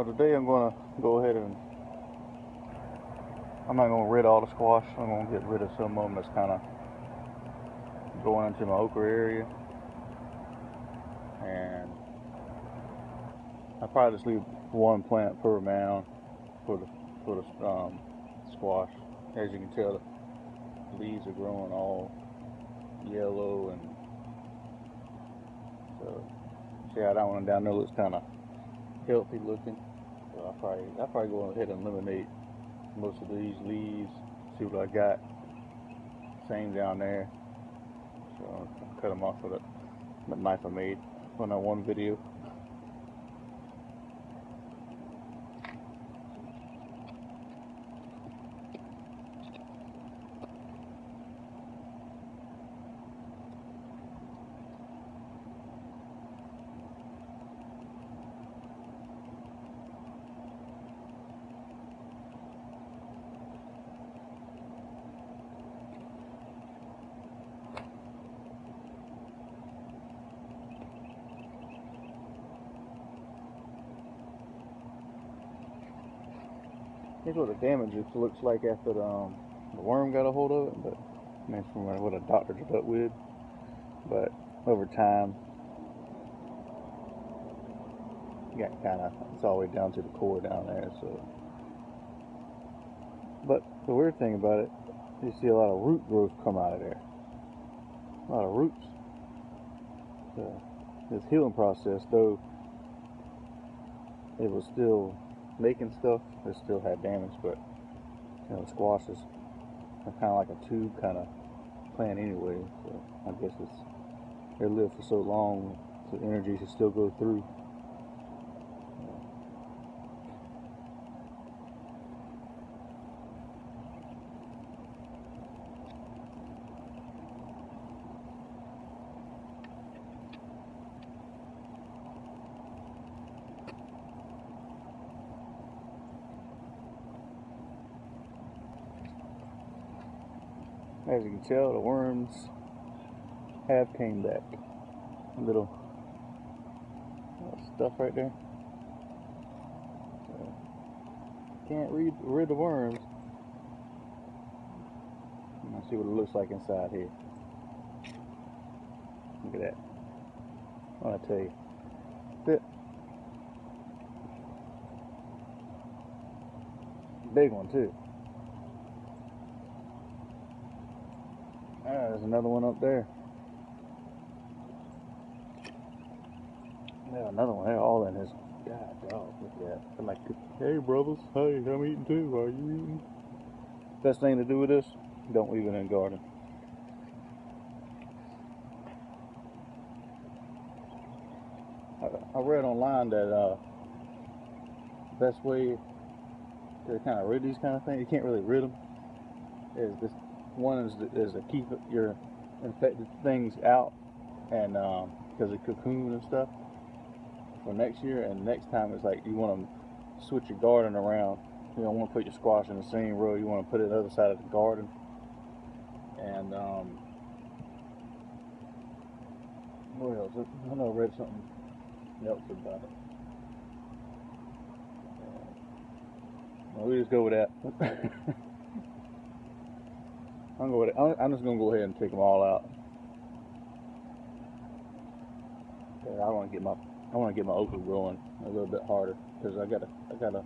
today I'm going to go ahead and, I'm not going to rid all the squash. I'm going to get rid of some of them that's kind of going into my okra area. And I'll probably just leave one plant per mound for the squash. As you can tell, the leaves are growing all yellow, and so see how that one down there looks kind of healthy looking. So I'll probably go ahead and eliminate most of these leaves. See what I got. Same down there. So I'll cut them off with that knife I made on that one video. Here's what the damage looks like after the worm got a hold of it, but that's from what I doctored it up with. But over time, got it's all the way down to the core down there. So, but the weird thing about it, you see a lot of root growth come out of there. A lot of roots. So this healing process, though it was still making stuff, it still had damage, but you know, squashes are kind of like a tube kind of plant anyway, so I guess they live for so long, so energy should still go through. As you can tell, the worms have came back. Little stuff right there. So, can't rid the worms. Let's see what it looks like inside here. Look at that. What I tell you. Big one too. There's another one up there. Yeah, another one. They're all in his. God dog, look at that. I'm like, hey brothers, hey, I'm eating too. Are you eating? Best thing to do with this, don't leave it in the garden. I read online that best way to kind of rid these kind of things, you can't really rid them, is this. One is to keep your infected things out, and because of cocoon and stuff for next year. And next time it's like you want to switch your garden around. You don't want to put your squash in the same row. You want to put it on the other side of the garden. And what else? I know I read something else about it. Well, we just go with that. I'm just gonna go ahead and take them all out. I want to get my okra growing a little bit harder, because I got a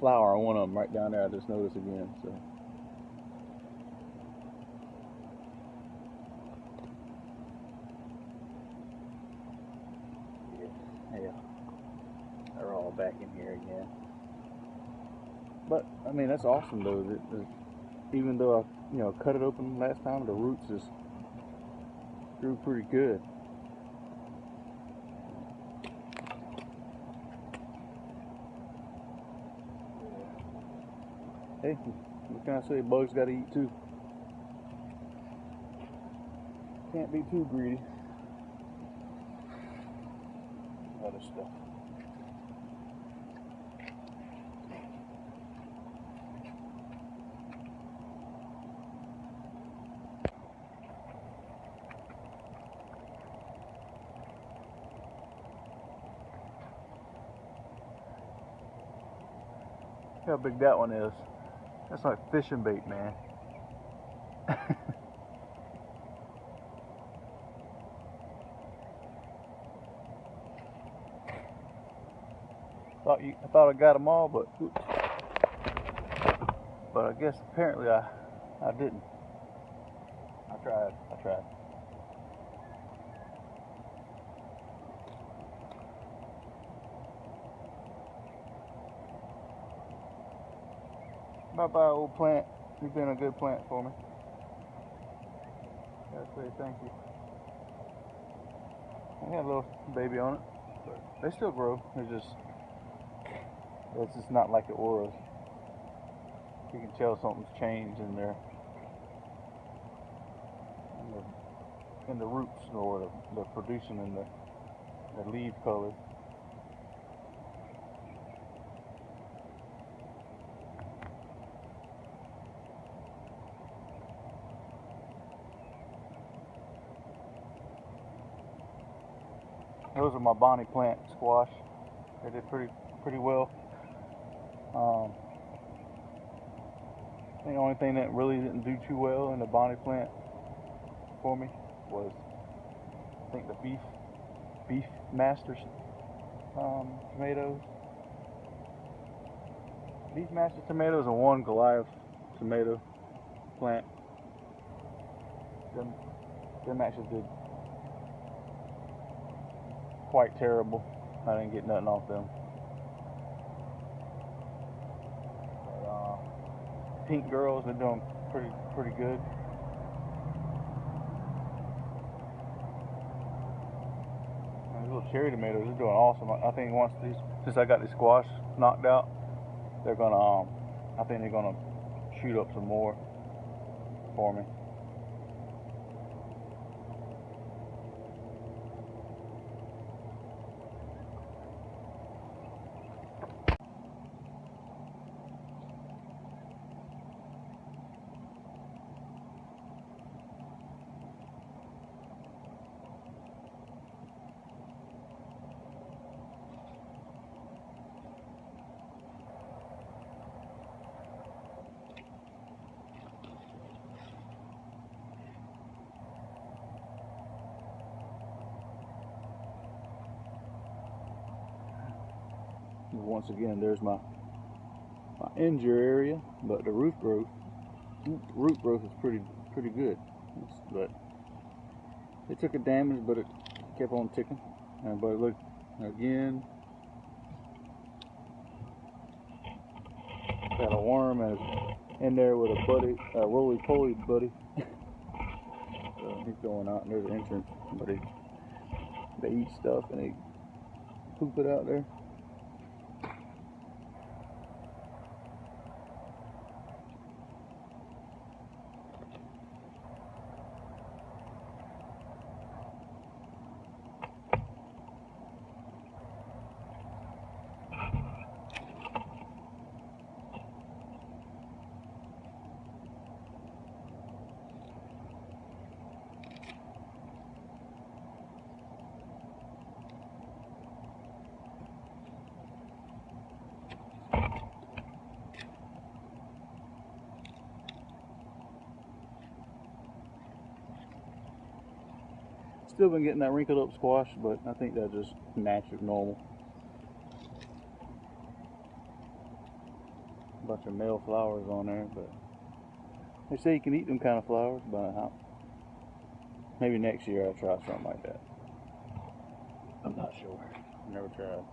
flower on one of them right down there. I just noticed again. So yeah, they're all back in here again. But I mean, that's awesome though. Even though I cut it open last time, the roots just grew pretty good. Hey, what can I say? Bugs got to eat too. Can't be too greedy. Other stuff. Look how big that one is. That's like fishing bait, man. I thought I got them all, but I guess apparently I didn't. I tried. Bye-bye, old plant. You've been a good plant for me. Gotta say thank you. I got a little baby on it, but they still grow. It's just not like it was. You can tell something's changed in there, in the roots, or they're producing in the leaf color. Those are my Bonnie plant squash. They did pretty well. I think the only thing that really didn't do too well in the Bonnie plant for me was, I think, the beef masters tomatoes. Beef master tomatoes and one Goliath tomato plant. Them actually did quite terrible. I didn't get nothing off them. But, pink girls, they're doing pretty good. These little cherry tomatoes, they're doing awesome. I think since I got the squash knocked out, they're gonna I think they're gonna shoot up some more for me. Once again, there's my injure area, but the root growth is pretty good. But it took a damage, but it kept on ticking. But look again, got a worm in there with a buddy, a roly-poly buddy. So he's going out, and there's an entrance, but they eat stuff and they poop it out there. Still been getting that wrinkled up squash, but I think that's just natural, normal. A bunch of male flowers on there, but they say you can eat them kind of flowers, but maybe next year I'll try something like that. I'm not sure. Never tried.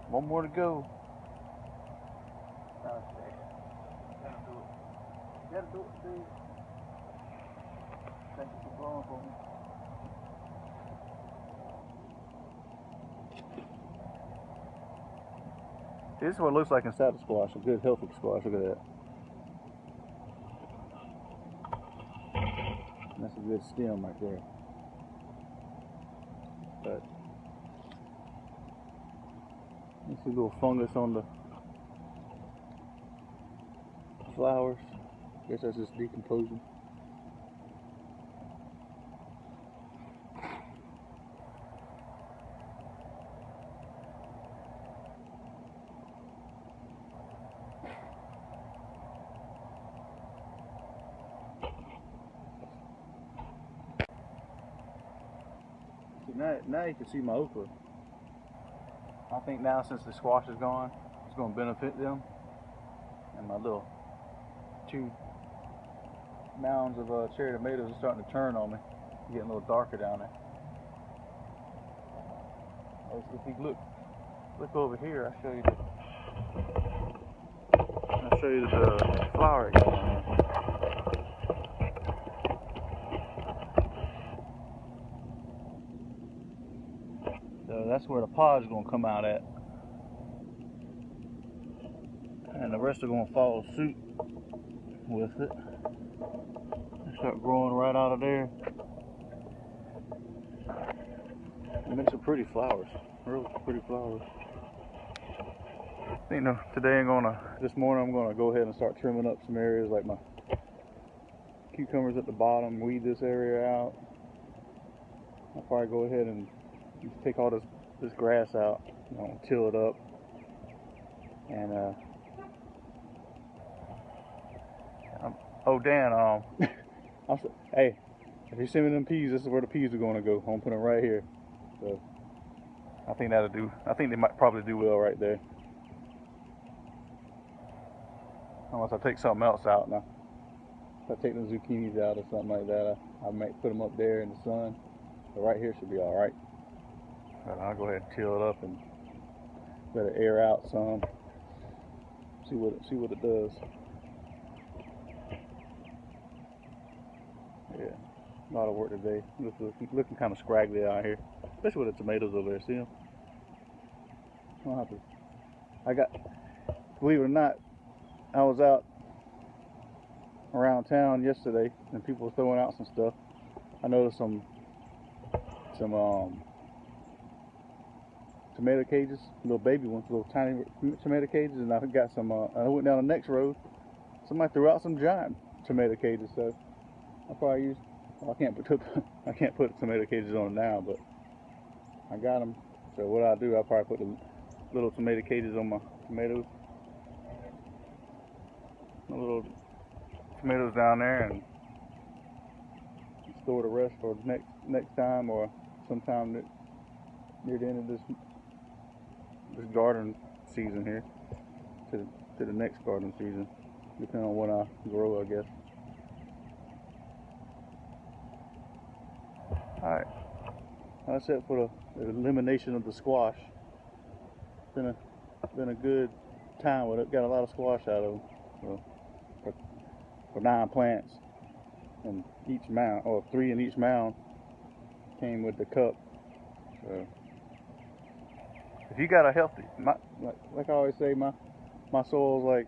One more to go. Gotta do it, Steve. Thank you for blowing for me. This is what it looks like inside the squash. A good healthy squash. Look at that. That's a good stem right there. But you see a little fungus on the flowers. Guess that's just decomposing. Now you can see my okra. I think now since the squash is gone, it's going to benefit them. And my little 2 mounds of cherry tomatoes are starting to turn on me. Getting a little darker down there. If you look over here, I'll show you the flower it got on there. So that's where the pod's gonna come out at. And the rest are gonna follow suit with it. And start growing right out of there. It makes some pretty flowers. Real pretty flowers. I think this morning I'm gonna go ahead and start trimming up some areas like my cucumbers at the bottom, weed this area out. I'll probably go ahead and take all this grass out, till it up. And oh Dan, hey, if you send me them peas, this is where the peas are gonna go. I'm gonna put them right here. So I think that'll do. I think they might probably do well right there. Unless I take something else out now. If I take the zucchinis out or something like that, I might put them up there in the sun. But right here should be all right. But I'll go ahead and till it up and let it air out some. See what it does. Yeah, a lot of work today. Looking kind of scraggly out here, especially with the tomatoes over there. See them? Believe it or not, I was out around town yesterday and people were throwing out some stuff. I noticed some tomato cages, little baby ones, little tiny tomato cages, and I got some. I went down the next road. Somebody threw out some giant tomato cages, so I probably used. Well, I can't put tomato cages on now, but I got them. So what I'll do, I'll probably put the little tomato cages on my tomatoes. The little tomatoes down there, and store the rest for next time, or sometime near the end of this garden season here to the next garden season, depending on what I grow, I guess. All right, that's it for the elimination of the squash. Been a good time with it. Got a lot of squash out of them. For 9 plants, and each mound, or 3 in each mound, came with the cup. So if you got a healthy, like I always say, my soil's like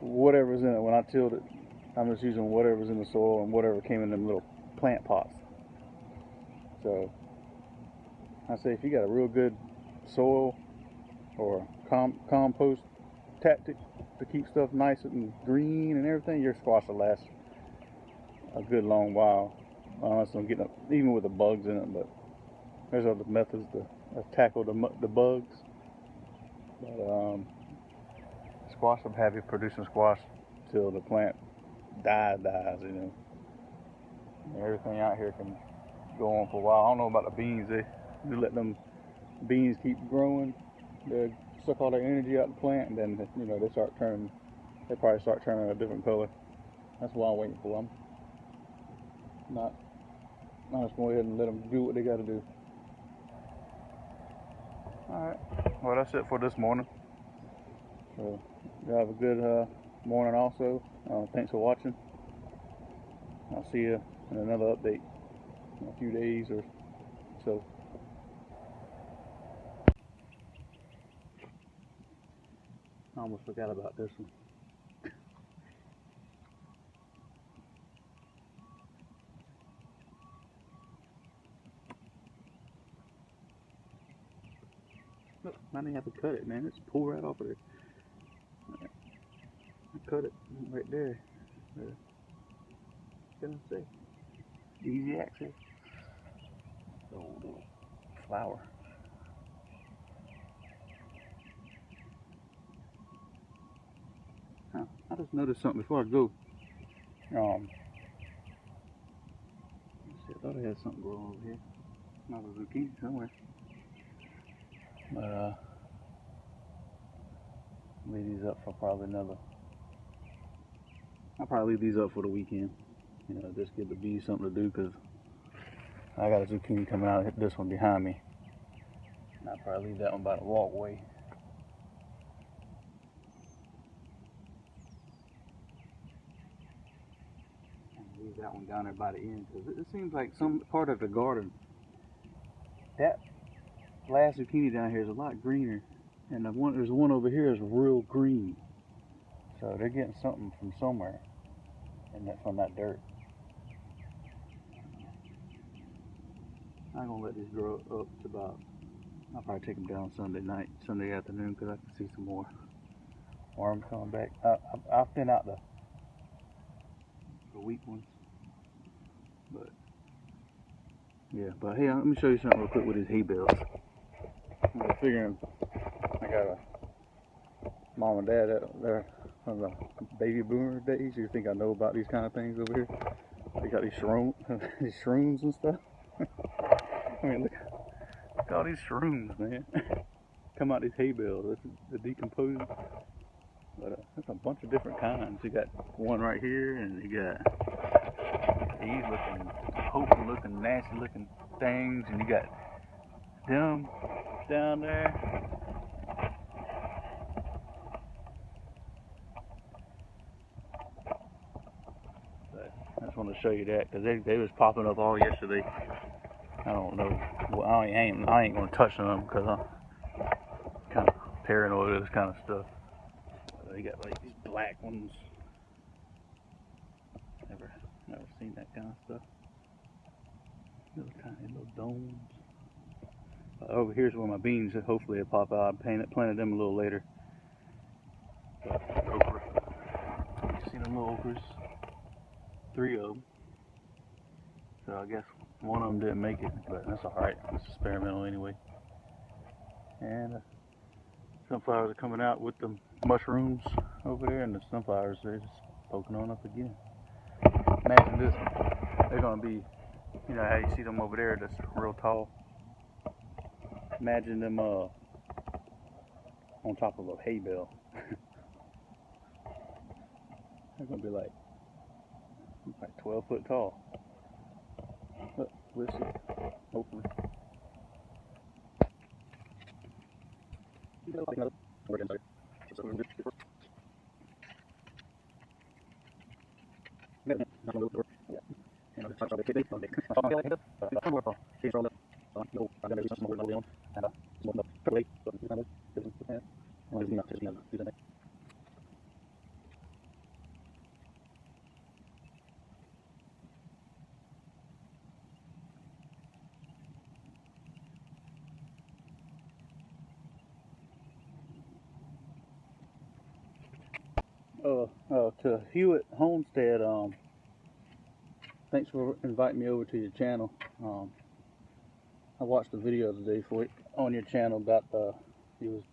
whatever's in it. When I tilled it, I'm just using whatever's in the soil and whatever came in them little plant pots. So I say if you got a real good soil or compost tactic to keep stuff nice and green and everything, your squash will last a good long while. Unless I'm getting even with the bugs in it, but there's other methods to tackle the bugs. But squash, I'm happy producing squash till the plant dies, Everything out here can go on for a while. I don't know about the beans. They let them beans keep growing. They suck all their energy out of the plant, and then they probably start turning a different color. That's what I'm waiting for. I'm just going ahead and let them do what they got to do. Alright, well that's it for this morning. So you have a good morning also. Thanks for watching. I'll see you in another update in a few days or so. I almost forgot about this one. Look, I didn't have to cut it, man. It's pulled right off of there. I cut it right there. What can I say? Easy access. Oh, flower. Huh, I just noticed something before I go. I thought I had something growing over here. Another zucchini somewhere. But leave these up for probably another. I'll probably leave these up for the weekend. You know, just give the bees something to do, because I got a zucchini coming out. This one behind me. I'll probably leave that one by the walkway. And leave that one down there by the end, because it seems like some part of the garden. That last zucchini down here is a lot greener, and there's one over here is real green. So they're getting something from somewhere, and that's from that dirt. I'm gonna let these grow up to about. I'll probably take them down Sunday afternoon, because I can see some more worms coming back. I'll thin out the weak ones, but yeah. But hey, let me show you something real quick with these hay bales. I'm figuring I got a mom and dad there from the baby boomer days. You think I know about these kind of things over here? They got these shrooms and stuff. I mean, look at all these shrooms, man. Come out these hay bales. They're decomposing. But there's a bunch of different kinds. You got one right here, and you got these looking, nasty looking things, and you got them down there. But I just want to show you that, because they was popping up all yesterday. I don't know. Well, I ain't gonna touch them, because I'm kind of paranoid of this kind of stuff. They got like these black ones. Never seen that kind of stuff. Little tiny little domes. Over here's where my beans hopefully will pop out. I planted them a little later. Okra. You see them little okras? 3 of them. So I guess one of them didn't make it, but that's alright. It's experimental anyway. And sunflowers are coming out with the mushrooms over there, and the sunflowers, they're just poking on up again. Imagine this. They're going to be, you know how you see them over there, that's real tall. Imagine them on top of a hay bale. They're going to be like 12 foot tall. But we'll see. Hopefully. To Hewitt Homestead, thanks for inviting me over to your channel. I watched a video today on your channel about you was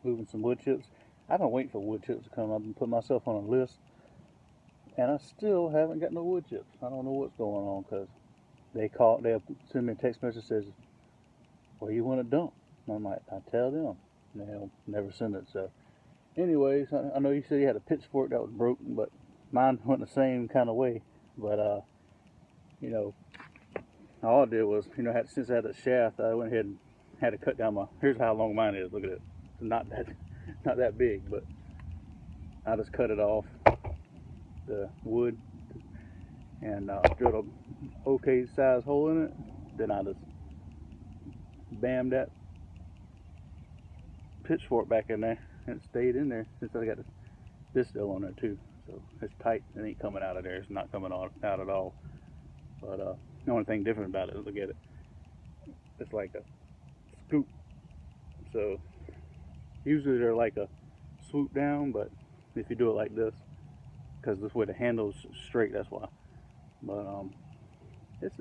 moving some wood chips. I've been waiting for wood chips to come. I've been putting myself on a list, and I still haven't got no wood chips. I don't know what's going on, because they'll send me a text message that says, "Where you want to dump?" And I'm like, I tell them, and they'll never send it. So anyways, I know you said you had a pitchfork that was broken, but mine went the same kind of way. But you know, all I did was, since I had the shaft, I went ahead and had to cut down here's how long mine is. Look at it. It's not that big, but I just cut it off the wood and drilled a okay size hole in it. Then I just bammed that pitchfork back in there, and it stayed in there since I got this still on there too. So it's tight. It ain't coming out of there. It's not coming out at all. But the only thing different about it, look at it. It's like a scoop. So usually they're like a swoop down, but if you do it like this, because this way the handle's straight, that's why. But it's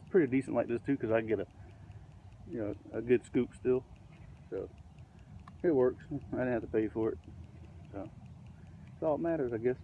pretty decent like this too, because I can get a good scoop still. So it works. I didn't have to pay for it. So that's all it matters, I guess.